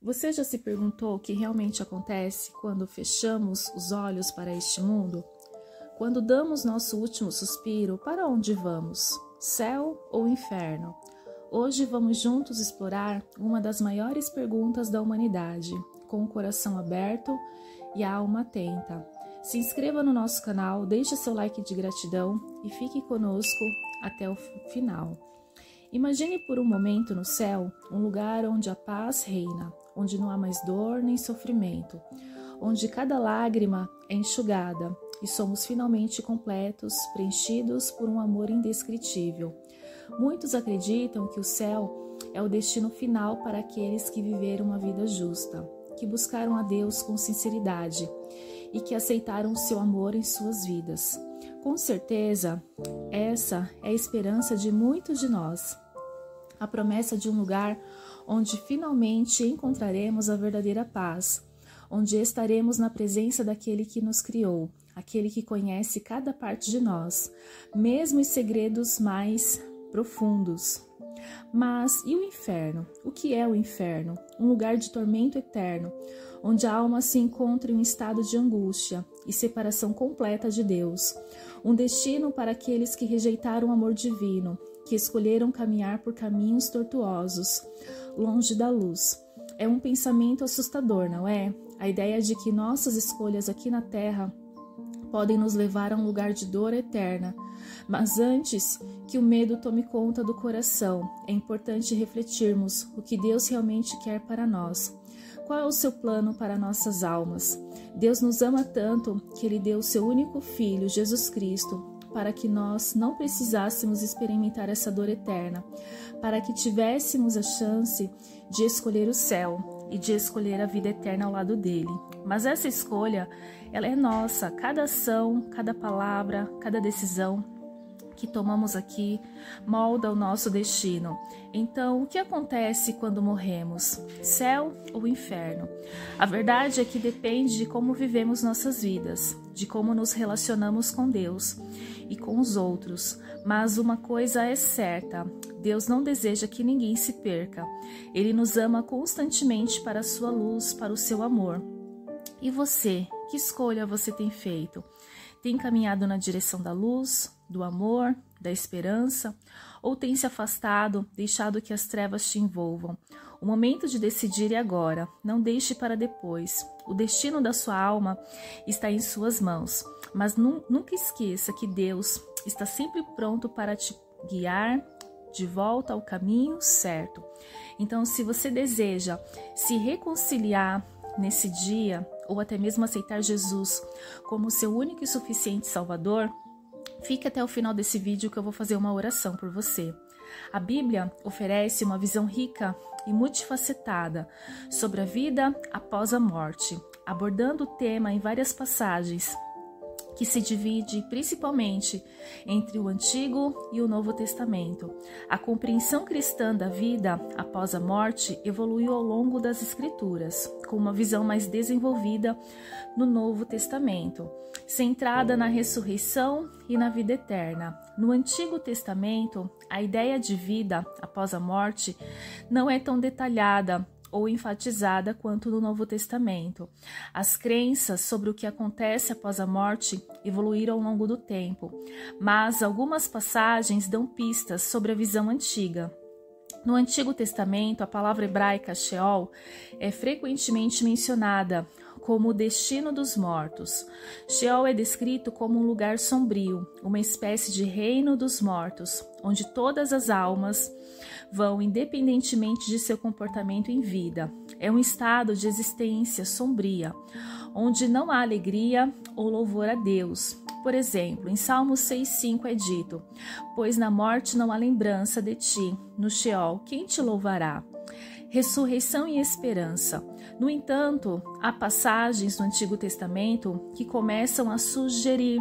Você já se perguntou o que realmente acontece quando fechamos os olhos para este mundo? Quando damos nosso último suspiro, para onde vamos? Céu ou inferno? Hoje vamos juntos explorar uma das maiores perguntas da humanidade, com o coração aberto e a alma atenta. Se inscreva no nosso canal, deixe seu like de gratidão e fique conosco até o final. Imagine por um momento no céu um lugar onde a paz reina, onde não há mais dor nem sofrimento, onde cada lágrima é enxugada e somos finalmente completos, preenchidos por um amor indescritível. Muitos acreditam que o céu é o destino final para aqueles que viveram uma vida justa, que buscaram a Deus com sinceridade e que aceitaram o seu amor em suas vidas. Com certeza, essa é a esperança de muitos de nós. A promessa de um lugar onde finalmente encontraremos a verdadeira paz, onde estaremos na presença daquele que nos criou, aquele que conhece cada parte de nós, mesmo os segredos mais profundos. Mas e o inferno? O que é o inferno? Um lugar de tormento eterno, onde a alma se encontra em um estado de angústia e separação completa de Deus. Um destino para aqueles que rejeitaram o amor divino, que escolheram caminhar por caminhos tortuosos, longe da luz. É um pensamento assustador, não é? A ideia de que nossas escolhas aqui na Terra podem nos levar a um lugar de dor eterna. Mas antes que o medo tome conta do coração, é importante refletirmos o que Deus realmente quer para nós. Qual é o seu plano para nossas almas? Deus nos ama tanto que Ele deu o seu único Filho, Jesus Cristo, para que nós não precisássemos experimentar essa dor eterna, para que tivéssemos a chance de escolher o céu e de escolher a vida eterna ao lado dele. Mas essa escolha, ela é nossa. Cada ação, cada palavra, cada decisão que tomamos aqui molda o nosso destino. Então, o que acontece quando morremos? Céu ou inferno? A verdade é que depende de como vivemos nossas vidas, de como nos relacionamos com Deus e com os outros. Mas uma coisa é certa: Deus não deseja que ninguém se perca. Ele nos ama constantemente para a sua luz, para o seu amor. E você? Que escolha você tem feito? Tem caminhado na direção da luz, do amor, da esperança? Ou tem se afastado, deixado que as trevas te envolvam? O momento de decidir é agora. Não deixe para depois. O destino da sua alma está em suas mãos. Mas nunca esqueça que Deus está sempre pronto para te guiar de volta ao caminho certo. Então, se você deseja se reconciliar nesse dia, ou até mesmo aceitar Jesus como seu único e suficiente Salvador, fique até o final desse vídeo que eu vou fazer uma oração por você. A Bíblia oferece uma visão rica e multifacetada sobre a vida após a morte, abordando o tema em várias passagens, que se divide principalmente entre o Antigo e o Novo Testamento. A compreensão cristã da vida após a morte evoluiu ao longo das Escrituras, com uma visão mais desenvolvida no Novo Testamento, centrada na ressurreição e na vida eterna. No Antigo Testamento, a ideia de vida após a morte não é tão detalhada ou enfatizada quanto no Novo Testamento. As crenças sobre o que acontece após a morte evoluíram ao longo do tempo, mas algumas passagens dão pistas sobre a visão antiga. No Antigo Testamento, a palavra hebraica Sheol é frequentemente mencionada como o destino dos mortos. Sheol é descrito como um lugar sombrio, uma espécie de reino dos mortos, onde todas as almas vão independentemente de seu comportamento em vida. É um estado de existência sombria, onde não há alegria ou louvor a Deus. Por exemplo, em Salmos 6,5 é dito: pois na morte não há lembrança de ti, no Sheol quem te louvará? Ressurreição e esperança. No entanto, há passagens no Antigo Testamento que começam a sugerir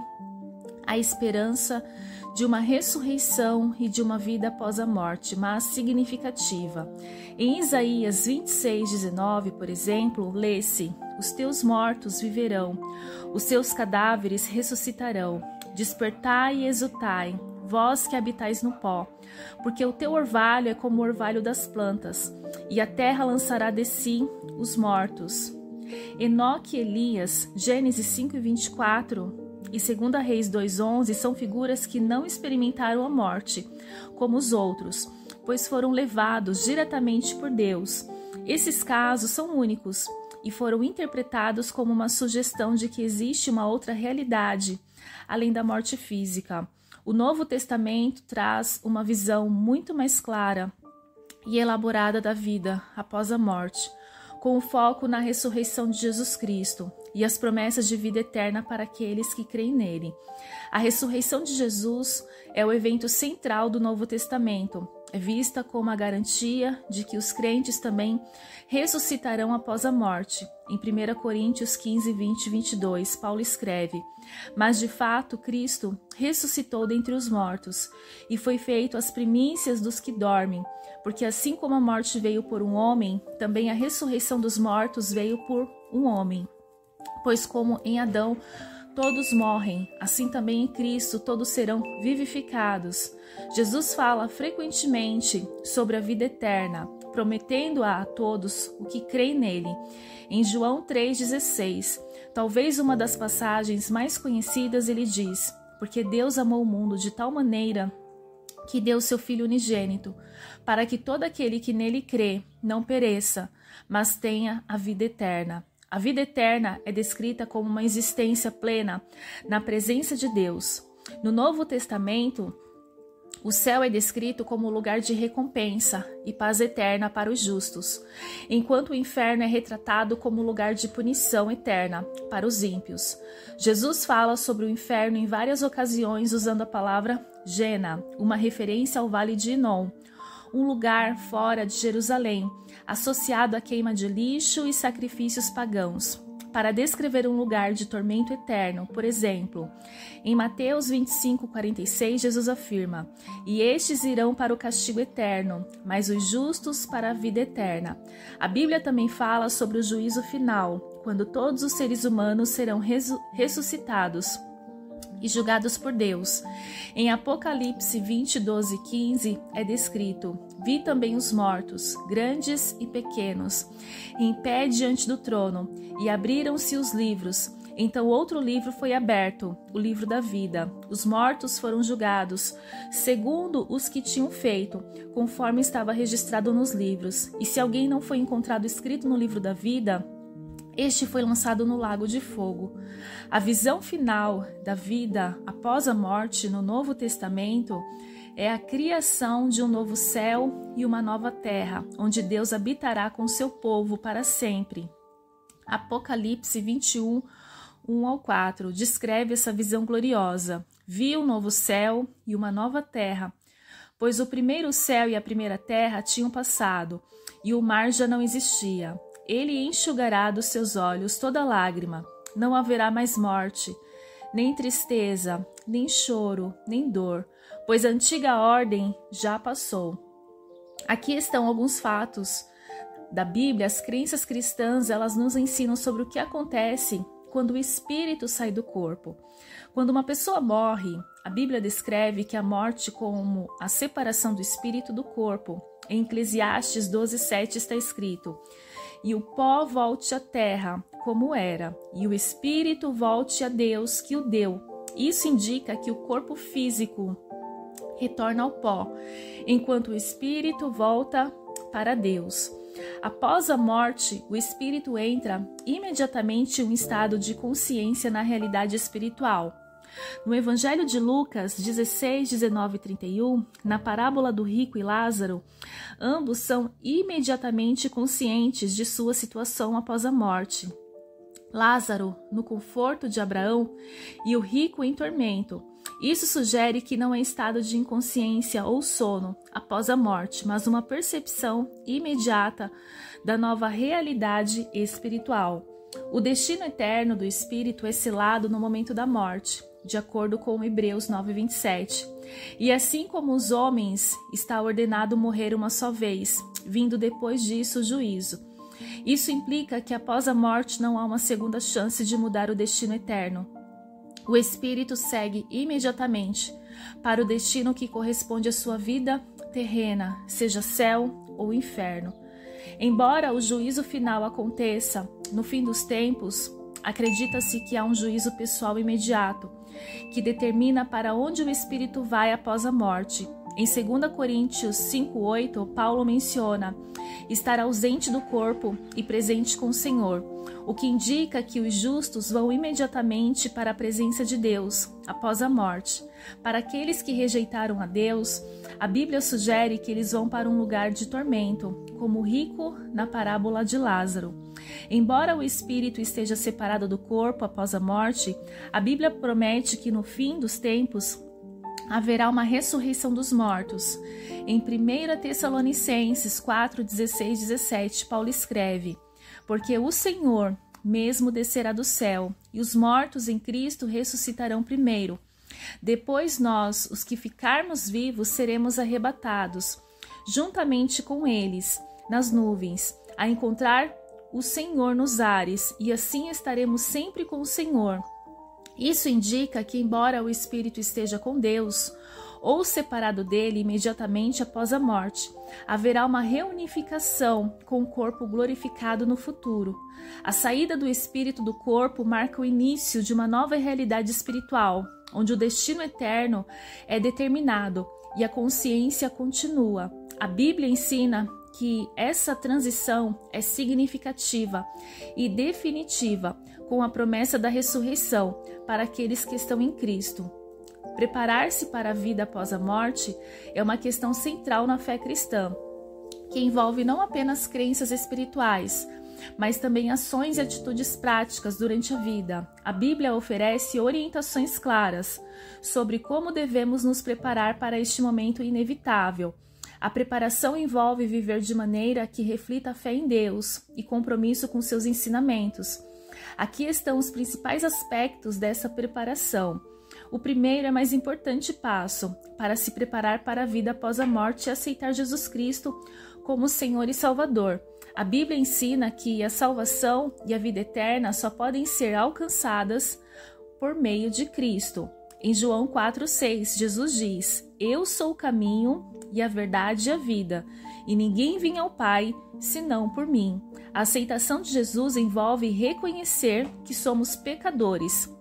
a esperança de uma ressurreição e de uma vida após a morte, mas significativa. Em Isaías 26:19, por exemplo, lê-se: os teus mortos viverão, os seus cadáveres ressuscitarão. Despertai e exultai, vós que habitais no pó, porque o teu orvalho é como o orvalho das plantas, e a terra lançará de si os mortos. Enoque e Elias, Gênesis 5:24 e 2 Reis 2:11 são figuras que não experimentaram a morte, como os outros, pois foram levados diretamente por Deus. Esses casos são únicos e foram interpretados como uma sugestão de que existe uma outra realidade, além da morte física. O Novo Testamento traz uma visão muito mais clara e elaborada da vida após a morte, com o foco na ressurreição de Jesus Cristo e as promessas de vida eterna para aqueles que creem nele. A ressurreição de Jesus é o evento central do Novo Testamento. É vista como a garantia de que os crentes também ressuscitarão após a morte. Em 1 Coríntios 15, 20 e 22, Paulo escreve: mas de fato Cristo ressuscitou dentre os mortos e foi feito as primícias dos que dormem, porque assim como a morte veio por um homem, também a ressurreição dos mortos veio por um homem. Pois como em Adão todos morrem, assim também em Cristo todos serão vivificados. Jesus fala frequentemente sobre a vida eterna, prometendo-a a todos o que creem nele. Em João 3,16, talvez uma das passagens mais conhecidas, ele diz: porque Deus amou o mundo de tal maneira que deu seu Filho unigênito, para que todo aquele que nele crê não pereça, mas tenha a vida eterna. A vida eterna é descrita como uma existência plena na presença de Deus. No Novo Testamento, o céu é descrito como lugar de recompensa e paz eterna para os justos, enquanto o inferno é retratado como lugar de punição eterna para os ímpios. Jesus fala sobre o inferno em várias ocasiões usando a palavra Gena, uma referência ao Vale de Inom, um lugar fora de Jerusalém, associado à queima de lixo e sacrifícios pagãos, para descrever um lugar de tormento eterno. Por exemplo, em Mateus 25:46, Jesus afirma: e estes irão para o castigo eterno, mas os justos para a vida eterna. A Bíblia também fala sobre o juízo final, quando todos os seres humanos serão ressuscitados e julgados por Deus. Em Apocalipse 20, 12 e 15 é descrito: vi também os mortos, grandes e pequenos, em pé diante do trono, e abriram-se os livros. Então outro livro foi aberto, o livro da vida. Os mortos foram julgados, segundo os que tinham feito, conforme estava registrado nos livros. E se alguém não foi encontrado escrito no livro da vida, este foi lançado no lago de fogo. A visão final da vida após a morte no Novo Testamento é a criação de um novo céu e uma nova terra, onde Deus habitará com seu povo para sempre. Apocalipse 21, 1 ao 4 descreve essa visão gloriosa. Vi um novo céu e uma nova terra, pois o primeiro céu e a primeira terra tinham passado, e o mar já não existia. Ele enxugará dos seus olhos toda lágrima. Não haverá mais morte, nem tristeza, nem choro, nem dor, pois a antiga ordem já passou. Aqui estão alguns fatos da Bíblia. As crenças cristãs, elas nos ensinam sobre o que acontece quando o espírito sai do corpo. Quando uma pessoa morre, a Bíblia descreve que a morte como a separação do espírito do corpo. Em Eclesiastes 12:7 está escrito: e o pó volte à terra, como era, e o espírito volte a Deus que o deu. Isso indica que o corpo físico retorna ao pó, enquanto o espírito volta para Deus. Após a morte, o espírito entra imediatamente em um estado de consciência na realidade espiritual. No Evangelho de Lucas 16, 19 e 31, na parábola do rico e Lázaro, ambos são imediatamente conscientes de sua situação após a morte. Lázaro no conforto de Abraão e o rico em tormento. Isso sugere que não é estado de inconsciência ou sono após a morte, mas uma percepção imediata da nova realidade espiritual. O destino eterno do espírito é selado no momento da morte, de acordo com Hebreus 9:27. E assim como os homens, está ordenado morrer uma só vez, vindo depois disso o juízo. Isso implica que após a morte não há uma segunda chance de mudar o destino eterno. O espírito segue imediatamente para o destino que corresponde à sua vida terrena, seja céu ou inferno. Embora o juízo final aconteça no fim dos tempos, acredita-se que há um juízo pessoal imediato, que determina para onde o espírito vai após a morte. Em 2 Coríntios 5:8, Paulo menciona estar ausente do corpo e presente com o Senhor, o que indica que os justos vão imediatamente para a presença de Deus após a morte. Para aqueles que rejeitaram a Deus, a Bíblia sugere que eles vão para um lugar de tormento, como o rico na parábola de Lázaro. Embora o espírito esteja separado do corpo após a morte, a Bíblia promete que no fim dos tempos haverá uma ressurreição dos mortos. Em 1 Tessalonicenses 4:16, 17, Paulo escreve: porque o Senhor mesmo descerá do céu, e os mortos em Cristo ressuscitarão primeiro. Depois nós, os que ficarmos vivos, seremos arrebatados, juntamente com eles, nas nuvens, a encontrar o Senhor nos ares, e assim estaremos sempre com o Senhor. Isso indica que, embora o espírito esteja com Deus, ou separado dele imediatamente após a morte, haverá uma reunificação com o corpo glorificado no futuro. A saída do espírito do corpo marca o início de uma nova realidade espiritual, onde o destino eterno é determinado e a consciência continua. A Bíblia ensina que essa transição é significativa e definitiva, com a promessa da ressurreição para aqueles que estão em Cristo. Preparar-se para a vida após a morte é uma questão central na fé cristã, que envolve não apenas crenças espirituais, mas também ações e atitudes práticas durante a vida. A Bíblia oferece orientações claras sobre como devemos nos preparar para este momento inevitável. A preparação envolve viver de maneira que reflita a fé em Deus e compromisso com seus ensinamentos. Aqui estão os principais aspectos dessa preparação. O primeiro e mais importante passo para se preparar para a vida após a morte é aceitar Jesus Cristo como Senhor e Salvador. A Bíblia ensina que a salvação e a vida eterna só podem ser alcançadas por meio de Cristo. Em João 4,6, Jesus diz: eu sou o caminho e a verdade e a vida, e ninguém vem ao Pai senão por mim. A aceitação de Jesus envolve reconhecer que somos pecadores,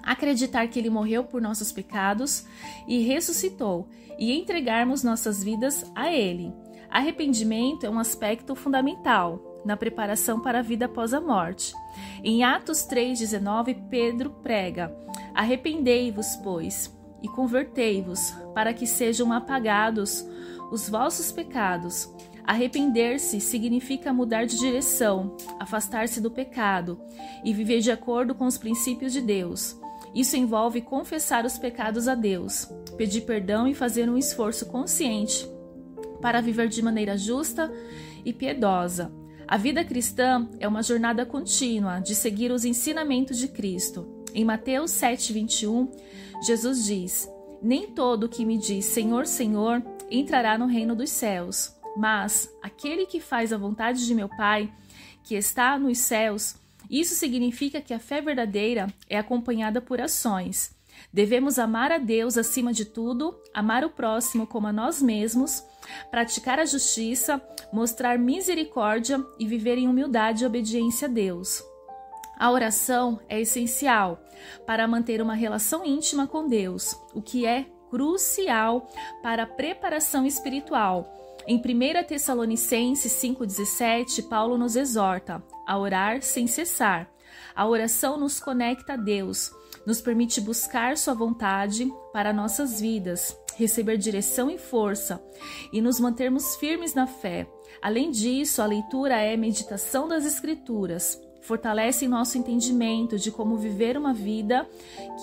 acreditar que Ele morreu por nossos pecados e ressuscitou, e entregarmos nossas vidas a Ele. Arrependimento é um aspecto fundamental na preparação para a vida após a morte. Em Atos 3,19, Pedro prega: arrependei-vos, pois, e convertei-vos, para que sejam apagados os vossos pecados. Arrepender-se significa mudar de direção, afastar-se do pecado e viver de acordo com os princípios de Deus. Isso envolve confessar os pecados a Deus, pedir perdão e fazer um esforço consciente para viver de maneira justa e piedosa. A vida cristã é uma jornada contínua de seguir os ensinamentos de Cristo. Em Mateus 7,21, Jesus diz: nem todo que me diz Senhor, Senhor entrará no reino dos céus, mas aquele que faz a vontade de meu Pai, que está nos céus. Isso significa que a fé verdadeira é acompanhada por ações. Devemos amar a Deus acima de tudo, amar o próximo como a nós mesmos, praticar a justiça, mostrar misericórdia e viver em humildade e obediência a Deus. A oração é essencial para manter uma relação íntima com Deus, o que é crucial para a preparação espiritual. Em 1 Tessalonicenses 5,17, Paulo nos exorta a orar sem cessar. A oração nos conecta a Deus, nos permite buscar sua vontade para nossas vidas, receber direção e força e nos mantermos firmes na fé. Além disso, a leitura é meditação das Escrituras, fortalece nosso entendimento de como viver uma vida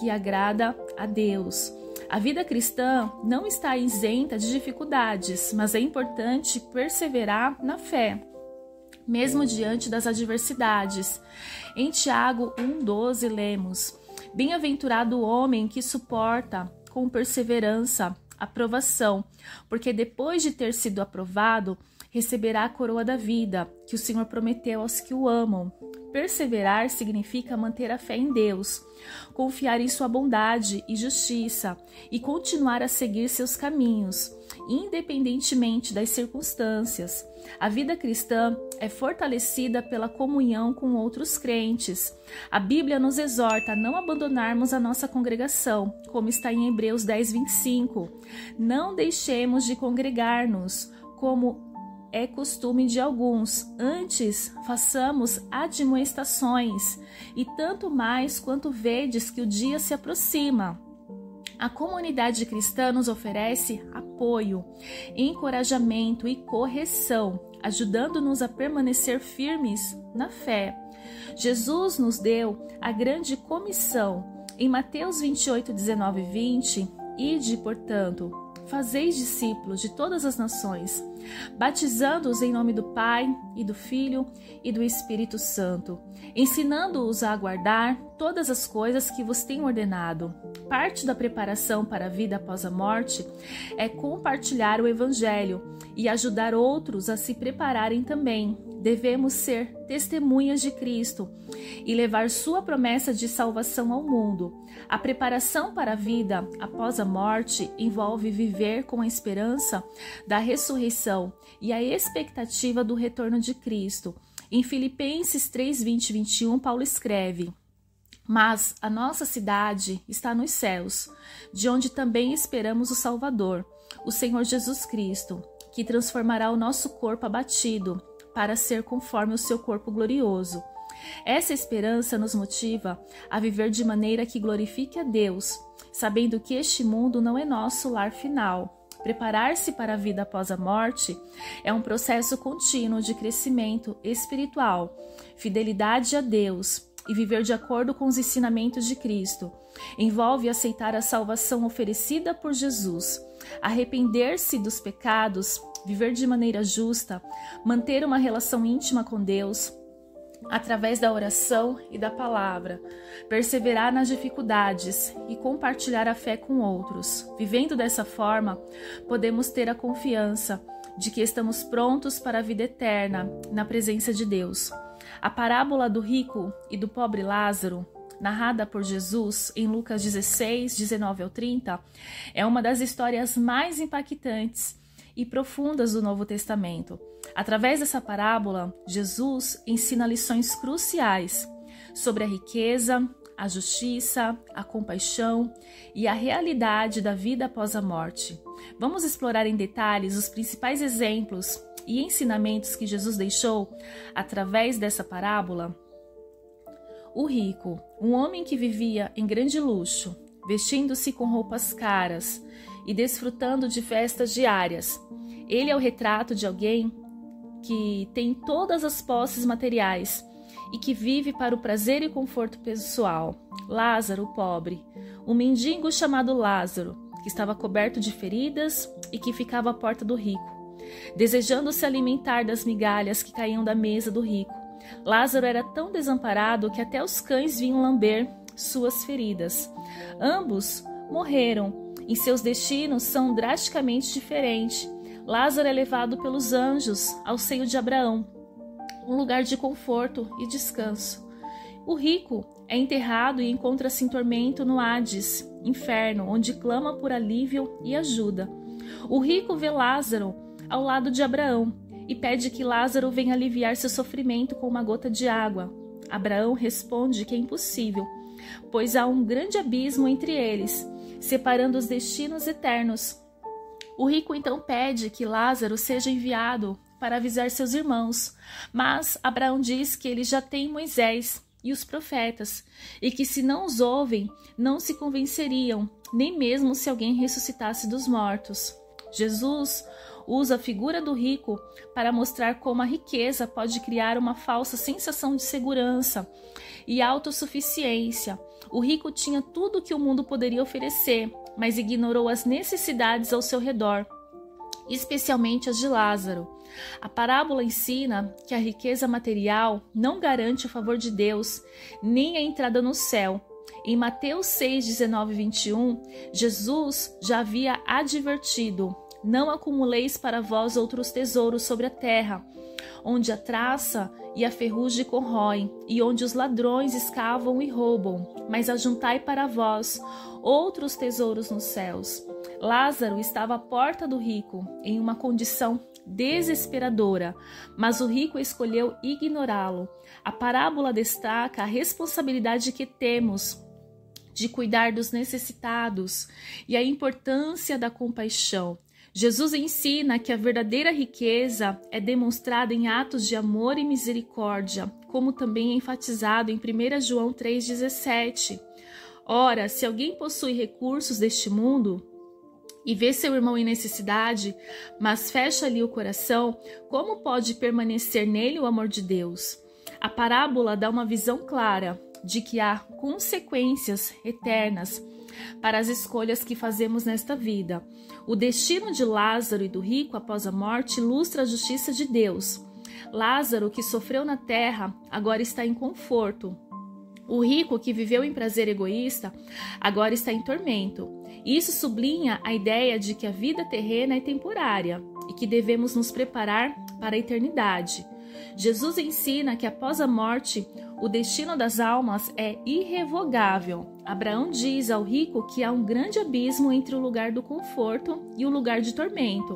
que agrada a Deus. A vida cristã não está isenta de dificuldades, mas é importante perseverar na fé, mesmo diante das adversidades. Em Tiago 1,12 lemos: bem-aventurado o homem que suporta com perseverança a provação, porque depois de ter sido aprovado, receberá a coroa da vida, que o Senhor prometeu aos que o amam. Perseverar significa manter a fé em Deus, confiar em sua bondade e justiça e continuar a seguir seus caminhos, independentemente das circunstâncias. A vida cristã é fortalecida pela comunhão com outros crentes. A Bíblia nos exorta a não abandonarmos a nossa congregação, como está em Hebreus 10:25. Não deixemos de congregar-nos, como é costume de alguns. Antes, façamos admoestações, e tanto mais quanto vedes que o dia se aproxima. A comunidade cristã nos oferece apoio, encorajamento e correção, ajudando-nos a permanecer firmes na fé. Jesus nos deu a grande comissão. Em Mateus 28, 19 e 20, ide, portanto, fazeis discípulos de todas as nações, batizando-os em nome do Pai e do Filho e do Espírito Santo, ensinando-os a guardar todas as coisas que vos tenho ordenado. Parte da preparação para a vida após a morte é compartilhar o Evangelho e ajudar outros a se prepararem também. Devemos ser testemunhas de Cristo e levar sua promessa de salvação ao mundo. A preparação para a vida após a morte envolve viver com a esperança da ressurreição e a expectativa do retorno de Cristo. Em Filipenses 3, 20 e 21, Paulo escreve: mas a nossa cidade está nos céus, de onde também esperamos o Salvador, o Senhor Jesus Cristo, que transformará o nosso corpo abatido para ser conforme o seu corpo glorioso. Essa esperança nos motiva a viver de maneira que glorifique a Deus, sabendo que este mundo não é nosso lar final. Preparar-se para a vida após a morte é um processo contínuo de crescimento espiritual, fidelidade a Deus e viver de acordo com os ensinamentos de Cristo. Envolve aceitar a salvação oferecida por Jesus, arrepender-se dos pecados, viver de maneira justa, manter uma relação íntima com Deus através da oração e da palavra, perseverar nas dificuldades e compartilhar a fé com outros. Vivendo dessa forma, podemos ter a confiança de que estamos prontos para a vida eterna na presença de Deus. A parábola do rico e do pobre Lázaro, narrada por Jesus em Lucas 16, 19 ao 30, é uma das histórias mais impactantes e profundas do Novo Testamento. Através dessa parábola, Jesus ensina lições cruciais sobre a riqueza, a justiça, a compaixão e a realidade da vida após a morte. Vamos explorar em detalhes os principais exemplos e ensinamentos que Jesus deixou através dessa parábola. O rico, um homem que vivia em grande luxo, vestindo-se com roupas caras e desfrutando de festas diárias. Ele é o retrato de alguém que tem todas as posses materiais e que vive para o prazer e conforto pessoal. Lázaro, o pobre, um mendigo chamado Lázaro, que estava coberto de feridas e que ficava à porta do rico, desejando se alimentar das migalhas que caíam da mesa do rico. Lázaro era tão desamparado que até os cães vinham lamber suas feridas. Ambos morreram e seus destinos são drasticamente diferentes. Lázaro é levado pelos anjos ao seio de Abraão, um lugar de conforto e descanso. O rico é enterrado e encontra-se em tormento no Hades, inferno, onde clama por alívio e ajuda. O rico vê Lázaro ao lado de Abraão e pede que Lázaro venha aliviar seu sofrimento com uma gota de água. Abraão responde que é impossível, pois há um grande abismo entre eles, separando os destinos eternos. O rico então pede que Lázaro seja enviado para avisar seus irmãos, mas Abraão diz que ele já tem Moisés e os profetas, e que se não os ouvem, não se convenceriam, nem mesmo se alguém ressuscitasse dos mortos. Jesus usa a figura do rico para mostrar como a riqueza pode criar uma falsa sensação de segurança e autossuficiência. O rico tinha tudo o que o mundo poderia oferecer, mas ignorou as necessidades ao seu redor, especialmente as de Lázaro. A parábola ensina que a riqueza material não garante o favor de Deus, nem a entrada no céu. Em Mateus 6, 19 e 21, Jesus já havia advertido: não acumuleis para vós outros tesouros sobre a terra, onde a traça e a ferrugem corroem, e onde os ladrões escavam e roubam. Mas ajuntai para vós outros tesouros nos céus. Lázaro estava à porta do rico, em uma condição desesperadora, mas o rico escolheu ignorá-lo. A parábola destaca a responsabilidade que temos de cuidar dos necessitados e a importância da compaixão. Jesus ensina que a verdadeira riqueza é demonstrada em atos de amor e misericórdia, como também é enfatizado em 1 João 3,17. Ora, se alguém possui recursos deste mundo e vê seu irmão em necessidade, mas fecha-lhe o coração, como pode permanecer nele o amor de Deus? A parábola dá uma visão clara de que há consequências eternas para as escolhas que fazemos nesta vida. O destino de Lázaro e do rico após a morte ilustra a justiça de Deus. Lázaro, que sofreu na terra, agora está em conforto. O rico, que viveu em prazer egoísta, agora está em tormento. Isso sublinha a ideia de que a vida terrena é temporária e que devemos nos preparar para a eternidade. Jesus ensina que após a morte, o destino das almas é irrevogável. Abraão diz ao rico que há um grande abismo entre o lugar do conforto e o lugar de tormento,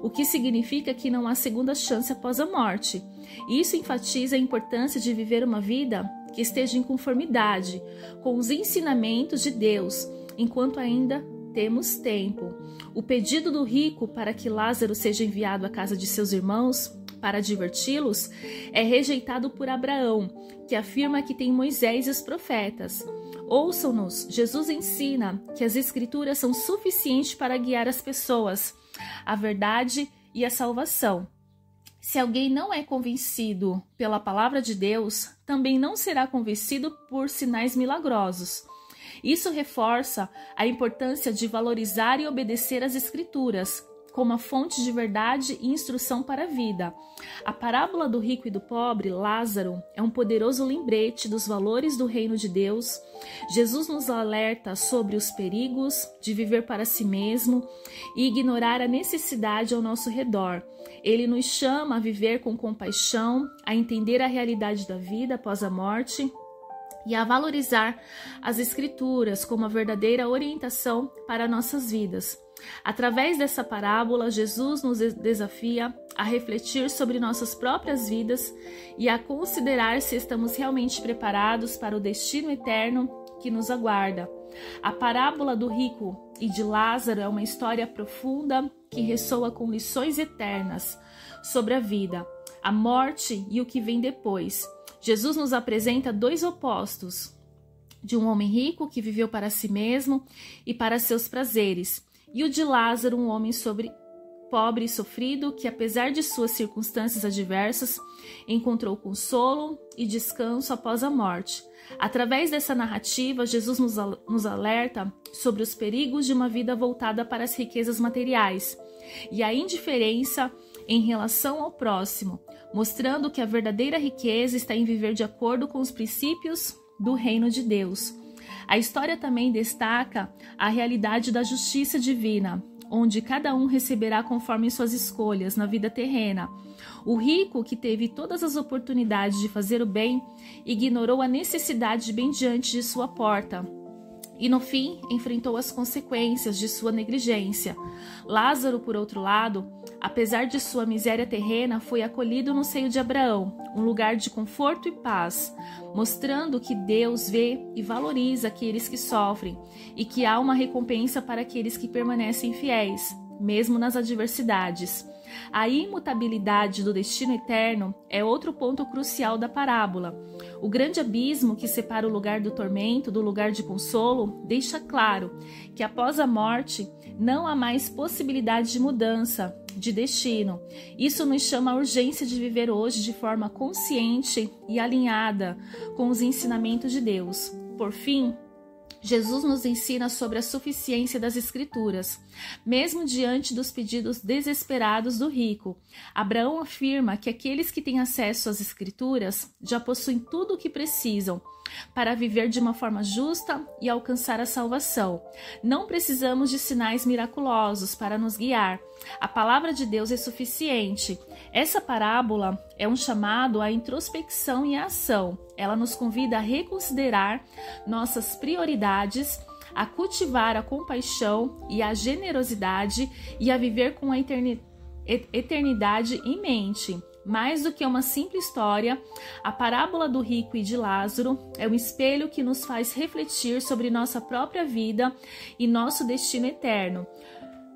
o que significa que não há segunda chance após a morte. Isso enfatiza a importância de viver uma vida que esteja em conformidade com os ensinamentos de Deus, enquanto ainda temos tempo. O pedido do rico para que Lázaro seja enviado à casa de seus irmãos para diverti-los é rejeitado por Abraão, que afirma que tem Moisés e os profetas. Ouçam-nos, Jesus ensina que as escrituras são suficientes para guiar as pessoas, a verdade e a salvação. Se alguém não é convencido pela palavra de Deus, também não será convencido por sinais milagrosos. Isso reforça a importância de valorizar e obedecer às escrituras como a fonte de verdade e instrução para a vida. A parábola do rico e do pobre, Lázaro, é um poderoso lembrete dos valores do reino de Deus. Jesus nos alerta sobre os perigos de viver para si mesmo e ignorar a necessidade ao nosso redor. Ele nos chama a viver com compaixão, a entender a realidade da vida após a morte e a valorizar as escrituras como a verdadeira orientação para nossas vidas. Através dessa parábola, Jesus nos desafia a refletir sobre nossas próprias vidas e a considerar se estamos realmente preparados para o destino eterno que nos aguarda. A parábola do rico e de Lázaro é uma história profunda que ressoa com lições eternas sobre a vida, a morte e o que vem depois. Jesus nos apresenta dois opostos, de um homem rico que viveu para si mesmo e para seus prazeres, e o de Lázaro, um homem pobre e sofrido que, apesar de suas circunstâncias adversas, encontrou consolo e descanso após a morte. Através dessa narrativa, Jesus nos alerta sobre os perigos de uma vida voltada para as riquezas materiais e a indiferença em relação ao próximo, mostrando que a verdadeira riqueza está em viver de acordo com os princípios do reino de Deus. A história também destaca a realidade da justiça divina, onde cada um receberá conforme suas escolhas na vida terrena. O rico, que teve todas as oportunidades de fazer o bem, ignorou a necessidade bem diante de sua porta e, no fim, enfrentou as consequências de sua negligência. Lázaro, por outro lado, apesar de sua miséria terrena, foi acolhido no seio de Abraão, um lugar de conforto e paz, mostrando que Deus vê e valoriza aqueles que sofrem e que há uma recompensa para aqueles que permanecem fiéis, mesmo nas adversidades. A imutabilidade do destino eterno é outro ponto crucial da parábola. O grande abismo que separa o lugar do tormento do lugar de consolo deixa claro que após a morte não há mais possibilidade de mudança de destino. Isso nos chama à urgência de viver hoje de forma consciente e alinhada com os ensinamentos de Deus. Por fim, Jesus nos ensina sobre a suficiência das Escrituras. Mesmo diante dos pedidos desesperados do rico, Abraão afirma que aqueles que têm acesso às Escrituras já possuem tudo o que precisam para viver de uma forma justa e alcançar a salvação. Não precisamos de sinais miraculosos para nos guiar. A palavra de Deus é suficiente. Essa parábola é um chamado à introspecção e à ação. Ela nos convida a reconsiderar nossas prioridades, a cultivar a compaixão e a generosidade e a viver com a eternidade em mente. Mais do que uma simples história, a parábola do rico e de Lázaro é um espelho que nos faz refletir sobre nossa própria vida e nosso destino eterno,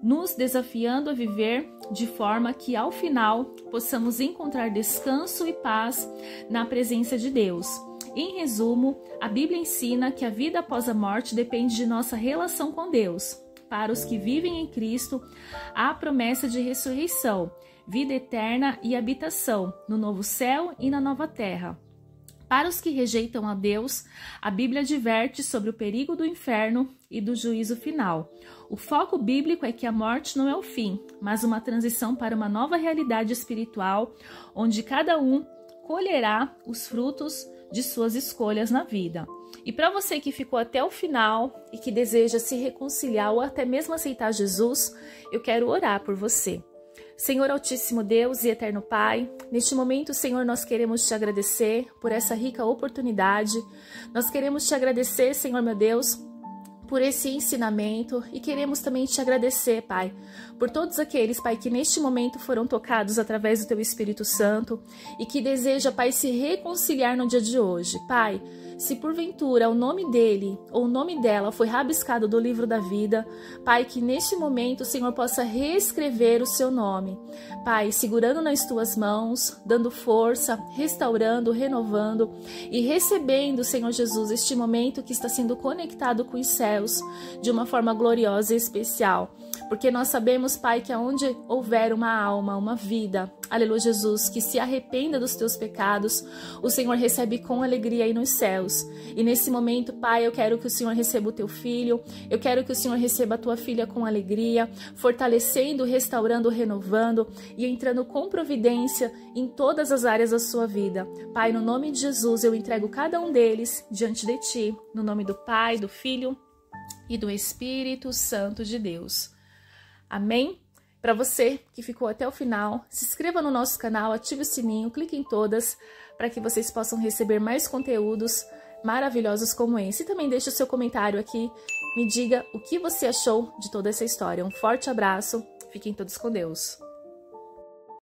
nos desafiando a viver de forma que, ao final, possamos encontrar descanso e paz na presença de Deus. Em resumo, a Bíblia ensina que a vida após a morte depende de nossa relação com Deus. Para os que vivem em Cristo, há a promessa de ressurreição, vida eterna e habitação no novo céu e na nova terra. Para os que rejeitam a Deus, a Bíblia adverte sobre o perigo do inferno e do juízo final. O foco bíblico é que a morte não é o fim, mas uma transição para uma nova realidade espiritual, onde cada um colherá os frutos de suas escolhas na vida. E para você que ficou até o final e que deseja se reconciliar ou até mesmo aceitar Jesus, eu quero orar por você. Senhor Altíssimo Deus e Eterno Pai, neste momento, Senhor, nós queremos te agradecer por essa rica oportunidade. Nós queremos te agradecer, Senhor meu Deus, por esse ensinamento e queremos também te agradecer, Pai, por todos aqueles, Pai, que neste momento foram tocados através do Teu Espírito Santo e que deseja, Pai, se reconciliar no dia de hoje. Pai, se porventura o nome dele ou o nome dela foi rabiscado do livro da vida, Pai, que neste momento o Senhor possa reescrever o seu nome. Pai, segurando nas tuas mãos, dando força, restaurando, renovando e recebendo, Senhor Jesus, este momento que está sendo conectado com os céus de uma forma gloriosa e especial. Porque nós sabemos, Pai, que aonde houver uma alma, uma vida, aleluia, Jesus, que se arrependa dos teus pecados, o Senhor recebe com alegria aí nos céus. E nesse momento, Pai, eu quero que o Senhor receba o teu filho, eu quero que o Senhor receba a tua filha com alegria, fortalecendo, restaurando, renovando e entrando com providência em todas as áreas da sua vida. Pai, no nome de Jesus, eu entrego cada um deles diante de ti, no nome do Pai, do Filho e do Espírito Santo de Deus. Amém? Para você que ficou até o final, se inscreva no nosso canal, ative o sininho, clique em todas para que vocês possam receber mais conteúdos maravilhosos como esse. E também deixe o seu comentário aqui, me diga o que você achou de toda essa história. Um forte abraço, fiquem todos com Deus.